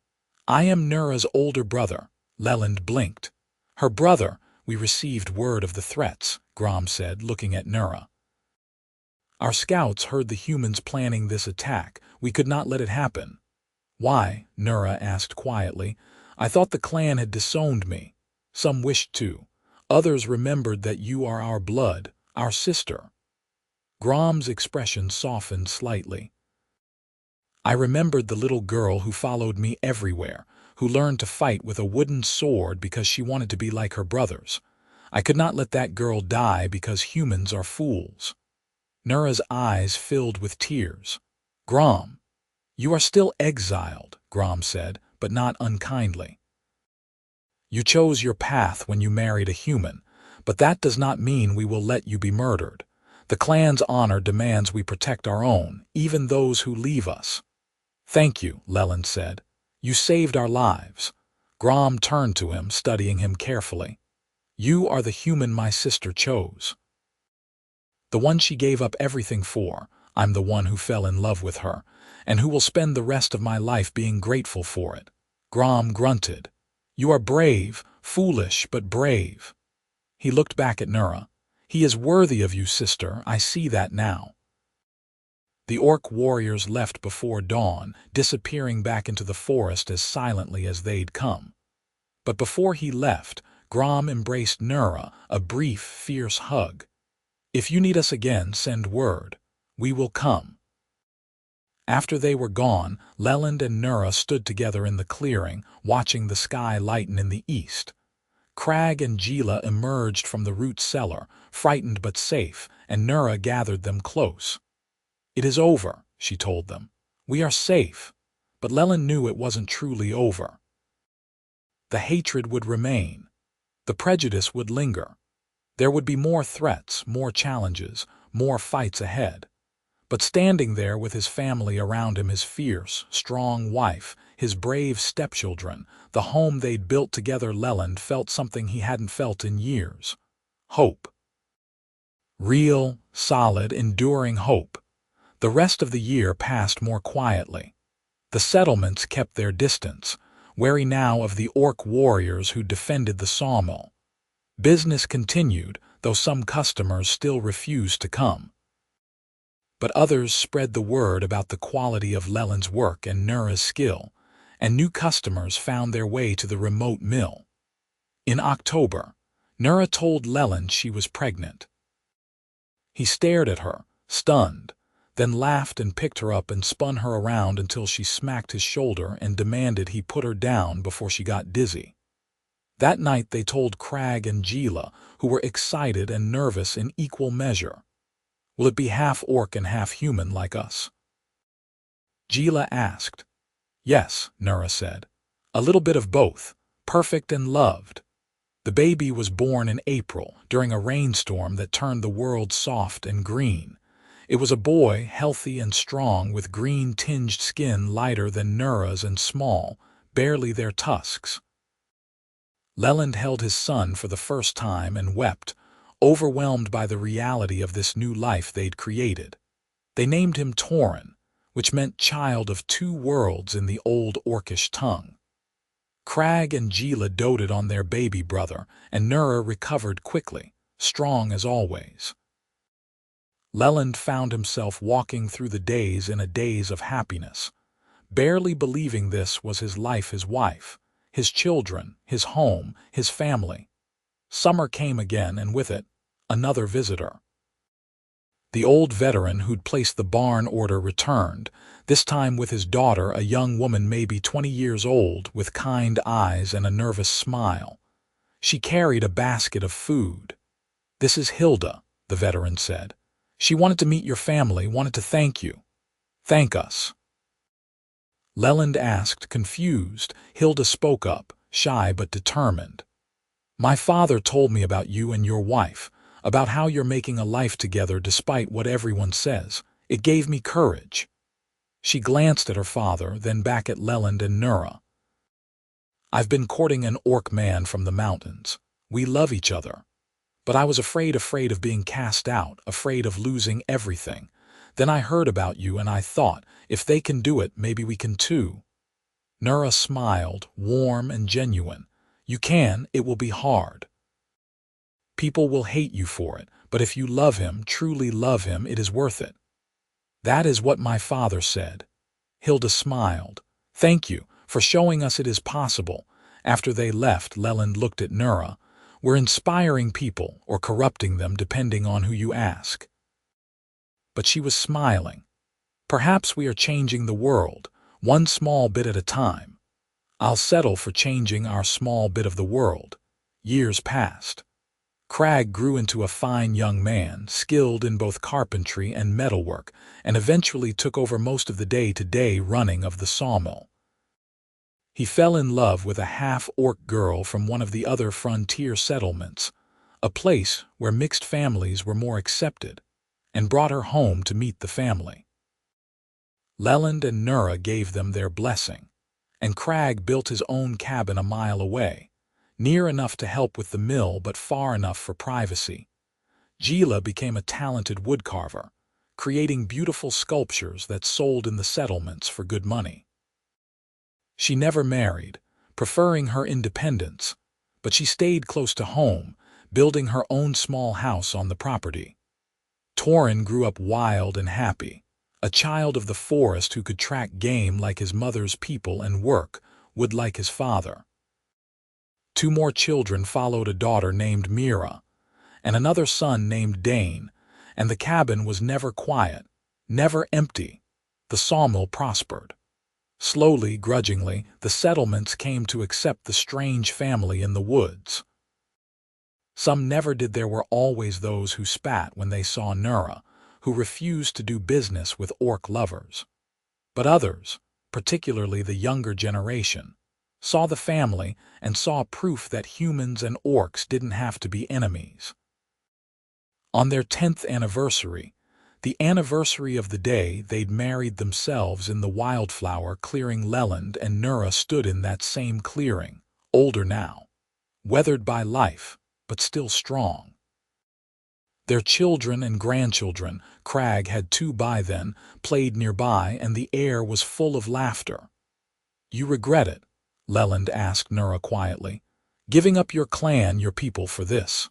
"I am Nura's older brother." Leland blinked. "Her brother. We received word of the threats," Grom said, looking at Nura. "Our scouts heard the humans planning this attack. We could not let it happen." "Why?" Nura asked quietly. "I thought the clan had disowned me. Some wished to. Others remembered that you are our blood, our sister." Grom's expression softened slightly. "I remembered the little girl who followed me everywhere, who learned to fight with a wooden sword because she wanted to be like her brothers. I could not let that girl die because humans are fools." Nura's eyes filled with tears. "Grom, you are still exiled," Grom said, but not unkindly. "You chose your path when you married a human, but that does not mean we will let you be murdered. The clan's honor demands we protect our own, even those who leave us." "Thank you," Leland said. "You saved our lives." Grom turned to him, studying him carefully. "You are the human my sister chose. The one she gave up everything for. I'm the one who fell in love with her, and who will spend the rest of my life being grateful for it." Grom grunted. "You are brave, foolish, but brave." He looked back at Nura. "He is worthy of you, sister. I see that now." The orc warriors left before dawn, disappearing back into the forest as silently as they'd come. But before he left, Grom embraced Nura, a brief, fierce hug. "If you need us again, send word. We will come." After they were gone, Leland and Nura stood together in the clearing, watching the sky lighten in the east. Crag and Gila emerged from the root cellar, frightened but safe, and Nura gathered them close. "It is over," she told them. "We are safe." But Leland knew it wasn't truly over. The hatred would remain. The prejudice would linger. There would be more threats, more challenges, more fights ahead. But standing there with his family around him, his fierce, strong wife, his brave stepchildren, the home they'd built together, Leland felt something he hadn't felt in years. Hope. Real, solid, enduring hope. The rest of the year passed more quietly. The settlements kept their distance, wary now of the orc warriors who defended the sawmill. Business continued, though some customers still refused to come. But others spread the word about the quality of Leland's work and Nura's skill, and new customers found their way to the remote mill. In October, Nura told Leland she was pregnant. He stared at her, stunned, then laughed and picked her up and spun her around until she smacked his shoulder and demanded he put her down before she got dizzy. That night they told Crag and Gila, who were excited and nervous in equal measure. "Will it be half orc and half human like us?" Gila asked. "Yes," Nura said. "A little bit of both, perfect and loved." The baby was born in April, during a rainstorm that turned the world soft and green. It was a boy, healthy and strong, with green-tinged skin lighter than Nura's and small, barely their tusks. Leland held his son for the first time and wept, overwhelmed by the reality of this new life they'd created. They named him Torin, which meant child of two worlds in the old orcish tongue. Crag and Gila doted on their baby brother, and Nura recovered quickly, strong as always. Leland found himself walking through the days in a daze of happiness, barely believing this was his life, his wife, his children, his home, his family. Summer came again, and with it, another visitor. The old veteran who'd placed the barn order returned, this time with his daughter, a young woman maybe 20 years old, with kind eyes and a nervous smile. She carried a basket of food. "This is Hilda," the veteran said. "She wanted to meet your family, wanted to thank you." "Thank us?" Leland asked, confused. Hilda spoke up, shy but determined. "My father told me about you and your wife, about how you're making a life together despite what everyone says. It gave me courage." She glanced at her father, then back at Leland and Nura. "I've been courting an orc man from the mountains. We love each other. But I was afraid of being cast out, afraid of losing everything. Then I heard about you and I thought, if they can do it, maybe we can too." Nura smiled, warm and genuine. "You can, it will be hard. People will hate you for it, but if you love him, truly love him, it is worth it." "That is what my father said." Hilda smiled. "Thank you for showing us it is possible." After they left, Leland looked at Nura. "We're inspiring people or corrupting them depending on who you ask." But she was smiling. "Perhaps we are changing the world, one small bit at a time. I'll settle for changing our small bit of the world." Years passed. Crag grew into a fine young man, skilled in both carpentry and metalwork, and eventually took over most of the day-to-day running of the sawmill. He fell in love with a half-orc girl from one of the other frontier settlements, a place where mixed families were more accepted, and brought her home to meet the family. Leland and Nura gave them their blessing, and Crag built his own cabin a mile away, near enough to help with the mill but far enough for privacy. Gila became a talented woodcarver, creating beautiful sculptures that sold in the settlements for good money. She never married, preferring her independence, but she stayed close to home, building her own small house on the property. Torin grew up wild and happy, a child of the forest who could track game like his mother's people and work wood like his father. 2 more children followed, a daughter named Mira, and another son named Dane, and the cabin was never quiet, never empty. The sawmill prospered. Slowly, grudgingly, the settlements came to accept the strange family in the woods. Some never did. There were always those who spat when they saw Nura, who refused to do business with orc lovers. But others, particularly the younger generation, saw the family and saw proof that humans and orcs didn't have to be enemies. On their 10th anniversary, the anniversary of the day they'd married themselves in the wildflower clearing, Leland and Nura stood in that same clearing, older now, weathered by life, but still strong. Their children and grandchildren, Crag had 2 by then, played nearby, and the air was full of laughter. "You regret it?" Leland asked Nura quietly. "Giving up your clan, your people for this?"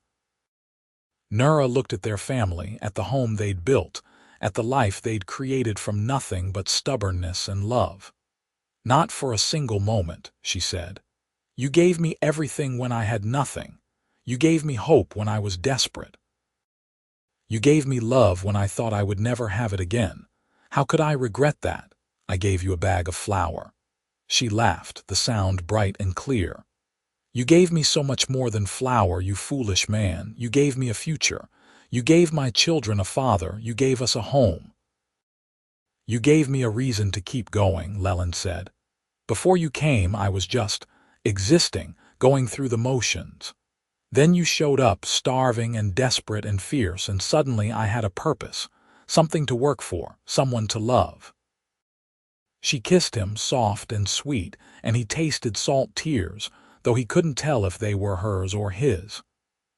Nura looked at their family, at the home they'd built, at the life they'd created from nothing but stubbornness and love. "Not for a single moment," she said. "You gave me everything when I had nothing. You gave me hope when I was desperate. You gave me love when I thought I would never have it again. How could I regret that? I gave you a bag of flour." She laughed, the sound bright and clear. "You gave me so much more than flour, you foolish man. You gave me a future. You gave my children a father. You gave us a home. You gave me a reason to keep going," Leland said. "Before you came, I was just existing, going through the motions. Then you showed up, starving and desperate and fierce, and suddenly I had a purpose, something to work for, someone to love." She kissed him, soft and sweet, and he tasted salt tears, though he couldn't tell if they were hers or his.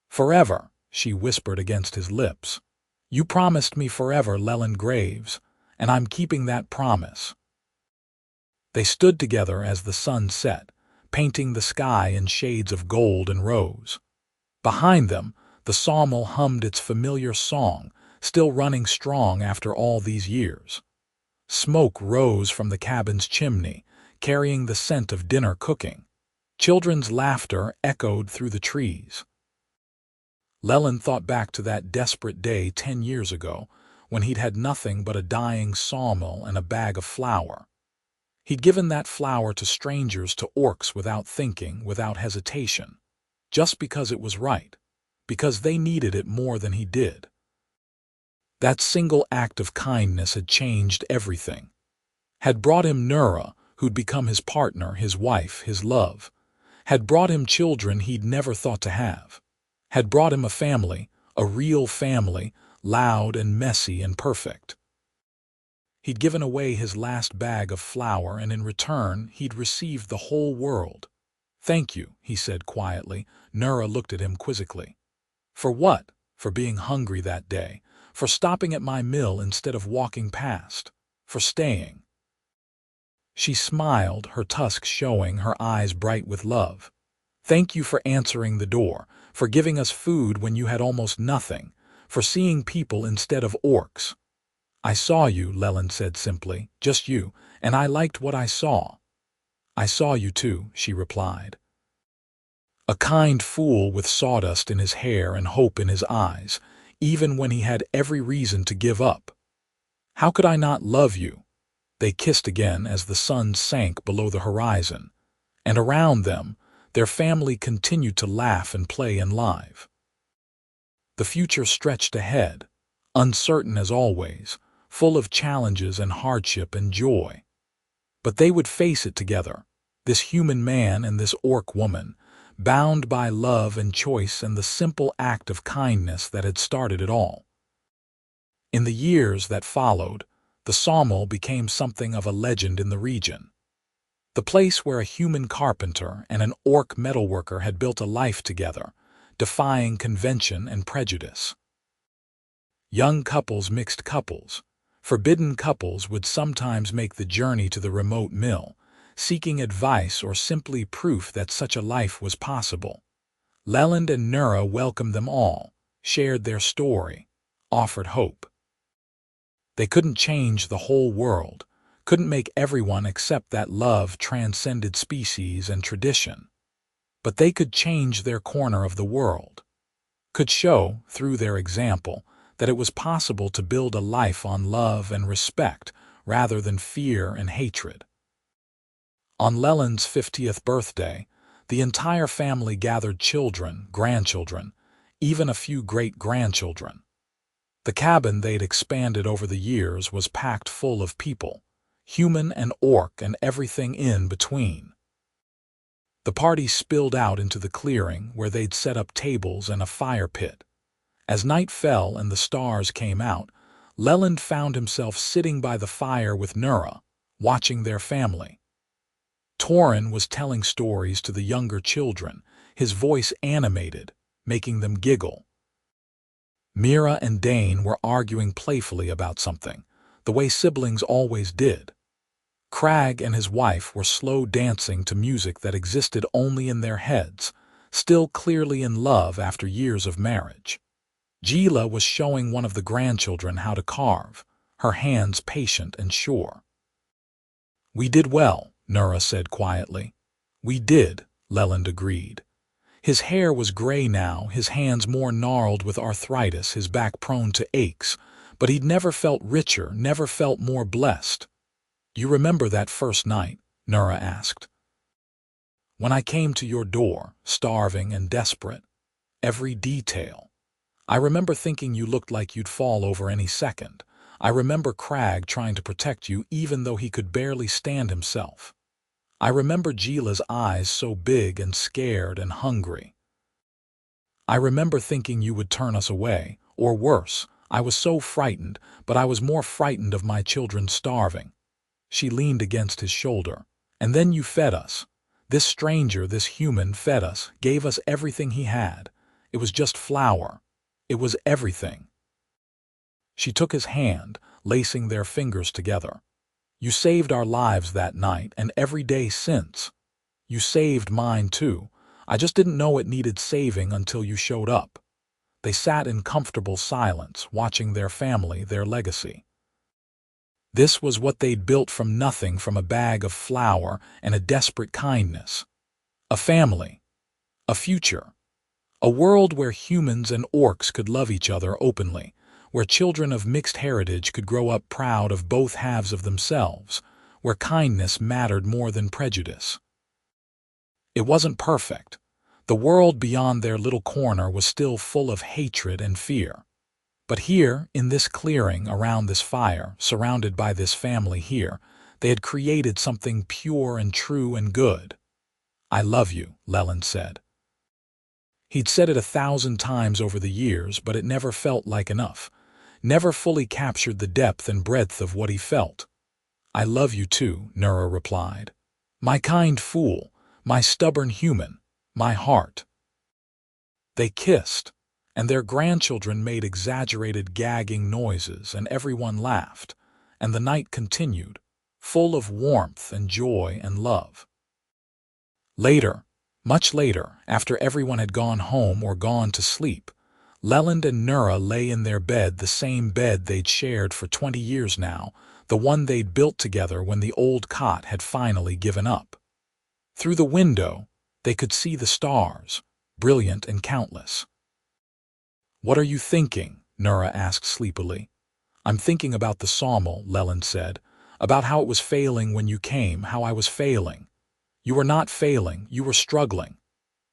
"Forever," she whispered against his lips. "You promised me forever, Leland Graves, and I'm keeping that promise." They stood together as the sun set, painting the sky in shades of gold and rose. Behind them, the sawmill hummed its familiar song, still running strong after all these years. Smoke rose from the cabin's chimney, carrying the scent of dinner cooking. Children's laughter echoed through the trees. Leland thought back to that desperate day 10 years ago, when he'd had nothing but a dying sawmill and a bag of flour. He'd given that flour to strangers, to orcs, without thinking, without hesitation. just because it was right, because they needed it more than he did. That single act of kindness had changed everything. Had brought him Nura, who'd become his partner, his wife, his love. Had brought him children he'd never thought to have. Had brought him a family, a real family, loud and messy and perfect. He'd given away his last bag of flour, and in return he'd received the whole world. "Thank you," he said quietly. Nura looked at him quizzically. "For what?" "For being hungry that day. For stopping at my mill instead of walking past. For staying." She smiled, her tusks showing, her eyes bright with love. "Thank you for answering the door, for giving us food when you had almost nothing, for seeing people instead of orcs." "I saw you," Leland said simply, "just you, and I liked what I saw." "I saw you too," she replied. A kind fool with sawdust in his hair and hope in his eyes, even when he had every reason to give up. "How could I not love you?" They kissed again as the sun sank below the horizon, and around them, their family continued to laugh and play and live. The future stretched ahead, uncertain as always, full of challenges and hardship and joy. But they would face it together, this human man and this orc woman, bound by love and choice and the simple act of kindness that had started it all. In the years that followed, the Sawmill became something of a legend in the region. The place where a human carpenter and an orc metalworker had built a life together, defying convention and prejudice. Young couples mixed couples. Forbidden couples would sometimes make the journey to the remote mill, seeking advice or simply proof that such a life was possible. Leland and Nura welcomed them all, shared their story, offered hope. They couldn't change the whole world, couldn't make everyone accept that love transcended species and tradition. But they could change their corner of the world, could show, through their example, that it was possible to build a life on love and respect rather than fear and hatred. On Leland's 50th birthday, the entire family gathered children, grandchildren, even a few great-grandchildren. The cabin they'd expanded over the years was packed full of people, human and orc and everything in between. The party spilled out into the clearing where they'd set up tables and a fire pit. As night fell and the stars came out, Leland found himself sitting by the fire with Nura, watching their family. Torin was telling stories to the younger children, his voice animated, making them giggle. Mira and Dane were arguing playfully about something, the way siblings always did. Crag and his wife were slow dancing to music that existed only in their heads, still clearly in love after years of marriage. Gila was showing one of the grandchildren how to carve, her hands patient and sure. "We did well," Nura said quietly. "We did," Leland agreed. His hair was gray now, his hands more gnarled with arthritis, his back prone to aches, but he'd never felt richer, never felt more blessed. "You remember that first night?" Nura asked. "When I came to your door, starving and desperate. Every detail. I remember thinking you looked like you'd fall over any second. I remember Crag trying to protect you even though he could barely stand himself. I remember Gila's eyes so big and scared and hungry. I remember thinking you would turn us away, or worse, I was so frightened, but I was more frightened of my children starving." She leaned against his shoulder. "And then you fed us. This stranger, this human, fed us, gave us everything he had. It was just flour. It was everything." She took his hand, lacing their fingers together. "You saved our lives that night and every day since. You saved mine too. I just didn't know it needed saving until you showed up." They sat in comfortable silence, watching their family, their legacy. This was what they'd built from nothing, from a bag of flour and a desperate kindness. A family. A future. A world where humans and orcs could love each other openly, where children of mixed heritage could grow up proud of both halves of themselves, where kindness mattered more than prejudice. It wasn't perfect. The world beyond their little corner was still full of hatred and fear. But here, in this clearing, around this fire, surrounded by this family here, they had created something pure and true and good. "I love you," Leland said. He'd said it 1,000 times over the years, but it never felt like enough, never fully captured the depth and breadth of what he felt. "I love you too," Nura replied. "My kind fool, my stubborn human, my heart." They kissed, and their grandchildren made exaggerated gagging noises, and everyone laughed, and the night continued, full of warmth and joy and love. Later, much later, after everyone had gone home or gone to sleep, Leland and Nura lay in their bed, the same bed they'd shared for 20 years now, the one they'd built together when the old cot had finally given up. Through the window, they could see the stars, brilliant and countless. "What are you thinking?" Nura asked sleepily. "I'm thinking about the sawmill," Leland said, "about how it was failing when you came, how I was failing. You were not failing, you were struggling.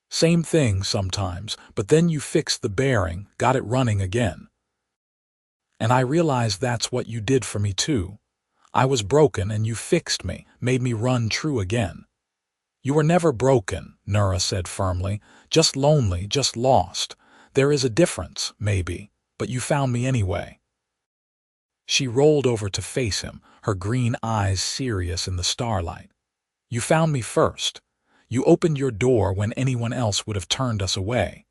Same thing sometimes, but then you fixed the bearing, got it running again. And I realized that's what you did for me too. I was broken and you fixed me, made me run true again." "You were never broken," Nura said firmly, "just lonely, just lost. There is a difference, maybe, but you found me anyway." She rolled over to face him, her green eyes serious in the starlight. "You found me first. You opened your door when anyone else would have turned us away.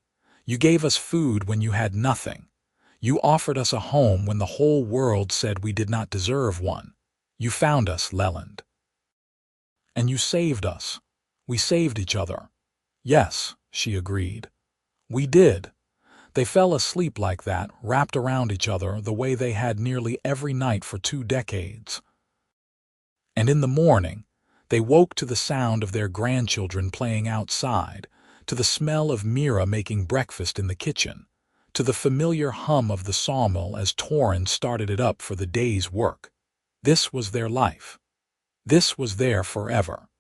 You gave us food when you had nothing. You offered us a home when the whole world said we did not deserve one. You found us, Leland. And you saved us. We saved each other." "Yes," she agreed. "We did." They fell asleep like that, wrapped around each other the way they had nearly every night for 2 decades. And in the morning, they woke to the sound of their grandchildren playing outside, to the smell of Mira making breakfast in the kitchen, to the familiar hum of the sawmill as Torrin started it up for the day's work. This was their life. This was their forever.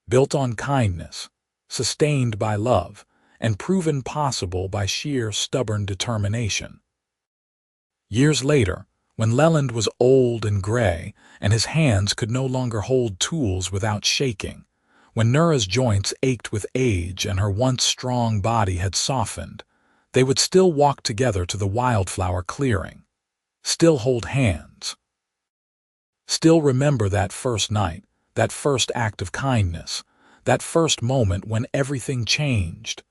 Built on kindness, sustained by love, and proven possible by sheer stubborn determination. Years later, when Leland was old and gray, and his hands could no longer hold tools without shaking, when Nura's joints ached with age and her once strong body had softened, they would still walk together to the wildflower clearing, still hold hands, still remember that first night, that first act of kindness, that first moment when everything changed,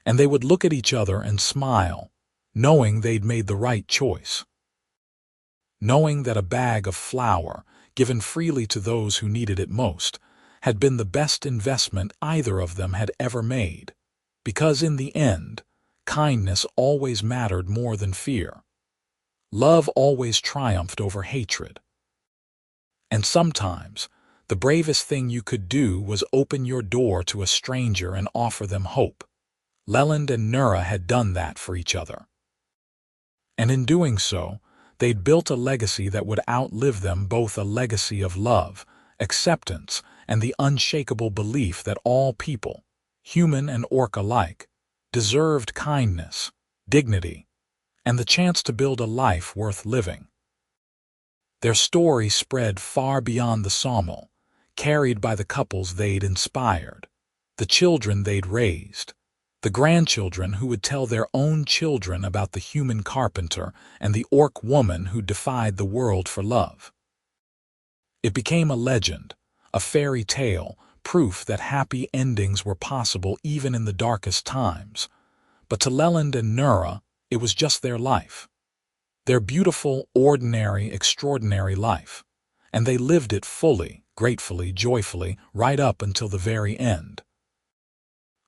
and they would look at each other and smile, knowing they'd made the right choice. Knowing that a bag of flour, given freely to those who needed it most, had been the best investment either of them had ever made, because in the end, kindness always mattered more than fear. Love always triumphed over hatred. And sometimes, the bravest thing you could do was open your door to a stranger and offer them hope. Leland and Nura had done that for each other. And in doing so, they'd built a legacy that would outlive them, both a legacy of love, acceptance, and the unshakable belief that all people, human and orc alike, deserved kindness, dignity, and the chance to build a life worth living. Their story spread far beyond the sawmill, carried by the couples they'd inspired, the children they'd raised, the grandchildren who would tell their own children about the human carpenter and the orc woman who defied the world for love. It became a legend, a fairy tale, proof that happy endings were possible even in the darkest times. But to Leland and Nura, it was just their life. Their beautiful, ordinary, extraordinary life. And they lived it fully, gratefully, joyfully, right up until the very end.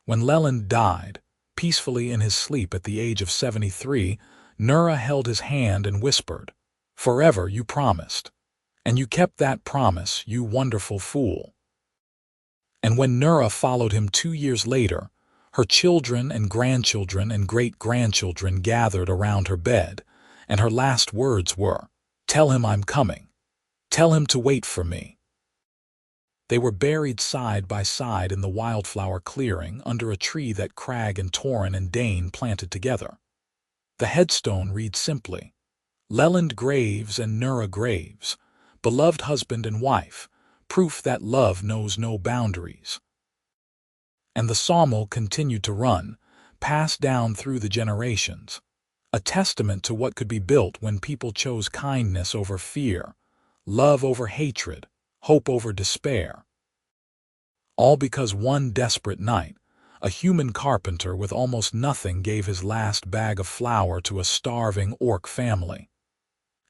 When Leland died, peacefully in his sleep at the age of 73, Nura held his hand and whispered, "Forever you promised. And you kept that promise, you wonderful fool." And when Nura followed him 2 years later, her children and grandchildren and great-grandchildren gathered around her bed, and her last words were, "Tell him I'm coming. Tell him to wait for me." They were buried side by side in the wildflower clearing under a tree that Crag and Torrin and Dane planted together. The headstone reads simply, Leland Graves and Nura Graves, beloved husband and wife, proof that love knows no boundaries. And the sawmill continued to run, passed down through the generations, a testament to what could be built when people chose kindness over fear, love over hatred, hope over despair. All because one desperate night, a human carpenter with almost nothing gave his last bag of flour to a starving orc family.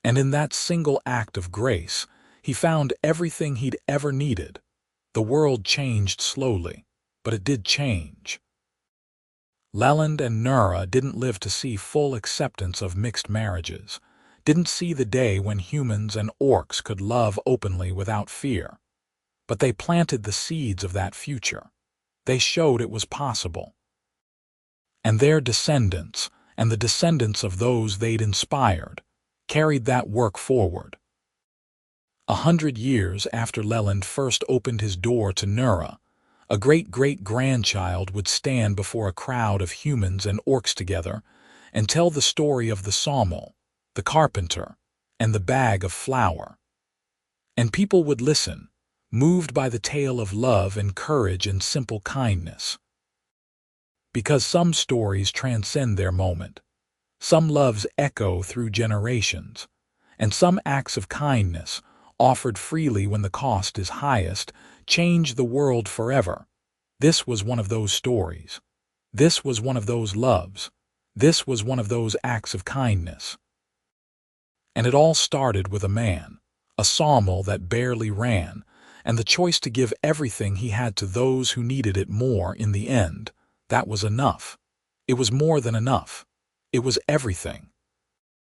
And in that single act of grace, he found everything he'd ever needed. The world changed slowly, but it did change. Leland and Nura didn't live to see full acceptance of mixed marriages, didn't see the day when humans and orcs could love openly without fear. But they planted the seeds of that future. They showed it was possible. And their descendants, and the descendants of those they'd inspired, carried that work forward. 100 years after Leland first opened his door to Nura, a great-great-grandchild would stand before a crowd of humans and orcs together and tell the story of the sawmill, the carpenter, and the bag of flour. And people would listen, moved by the tale of love and courage and simple kindness. Because some stories transcend their moment, some loves echo through generations, and some acts of kindness, offered freely when the cost is highest, change the world forever. This was one of those stories. This was one of those loves. This was one of those acts of kindness. And it all started with a man, a sawmill that barely ran, and the choice to give everything he had to those who needed it more in the end. That was enough. It was more than enough. It was everything.